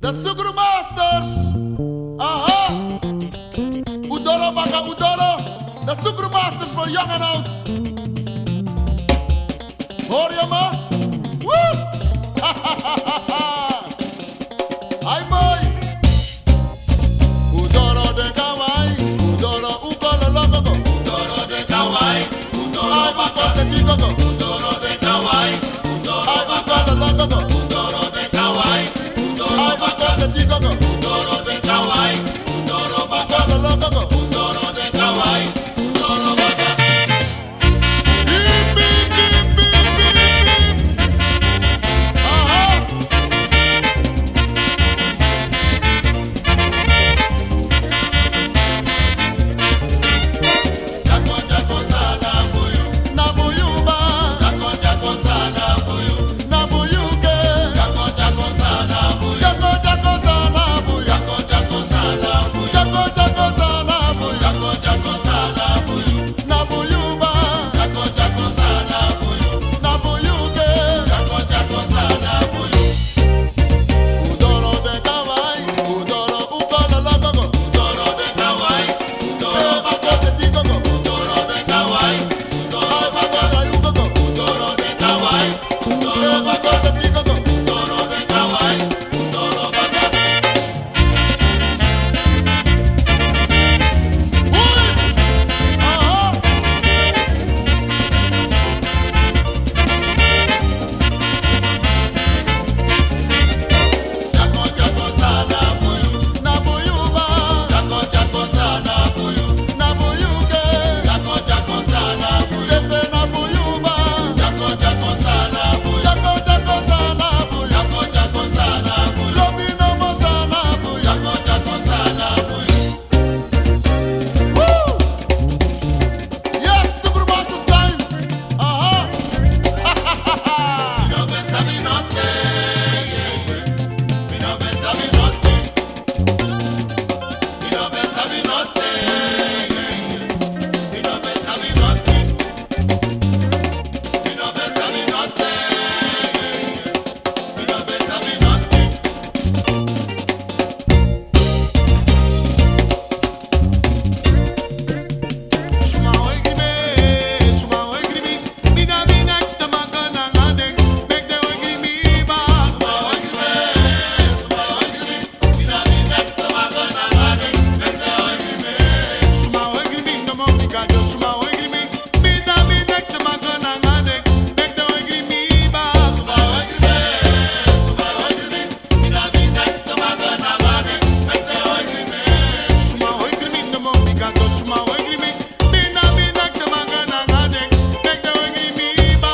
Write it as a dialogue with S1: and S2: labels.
S1: The Sugru Masters. Aha. Udoro Baka Udoro. The Sugru Masters for young and old. Hoor je me? Woo! Ha ha ha ha ha. Hi boy. Udoro de Kawai. Udoro Ukolo Logogo.
S2: Udoro de Kawai. Udoro Baka.
S1: Udoro
S2: de Kawai. Udoro Baka.
S1: Logogo.
S2: Udoro de Kawai. Udoro Baka. Udoro de Kawai. Udoro Baka.
S1: Logogo.
S2: Udoro de Kawai. Udoro Baka.
S1: Beep, beep, beep, beep, beep. Aha.
S2: Jako jako sana buyu.
S1: Na buyuba.
S2: Jako jako sana buyu.
S1: Na buyuke.
S2: Jako jako sana buyu.
S1: Jako jako sana buya.
S2: Jako jako sana buyu.
S1: Jako jako sana buya.
S2: Jako jako sana buyu.
S1: Na buyuba.
S2: Jako jako sana buyu.
S1: Na buyuke.
S2: Jako jako sana buyu.
S1: Udoro de Kawai. Udoro Ukolo Logogo.
S2: Udoro de Kawai. Udoro Baka. Udoro de Kawai. Udoro Baka. Udoro de Kawai. Udoro Baka. Udoro de Kawai. Udoro Baka. Jako jako sana buyu. Jako jako sana buyu. Jako jako sana buyu. Jako jako sana buyu. Jako jako sana buyu. Jako jako sana buyu. Mi no pensa mi notte. Mi no pensa mi notte. Mi no pensa mi notte. Mi no pensa mi notte. Mi no pensa mi notte. Mi no pensa mi notte.
S1: Suma oigrime, bina bina extra magana ngane, make the oigrime ba.
S2: Suma oigrime. Mina mi next magana ngane. Mete oigrime.
S1: Suma oigrime no mo mikado, suma oigrime, bina bina extra magana ngane, make the oigrime ba.
S2: Suma oigrime. Mina mi next magana ngane. Mete oigrime.
S1: Suma oigrime no mo mikado, suma oigrime, bina bina extra magana ngane, make the oigrime ba.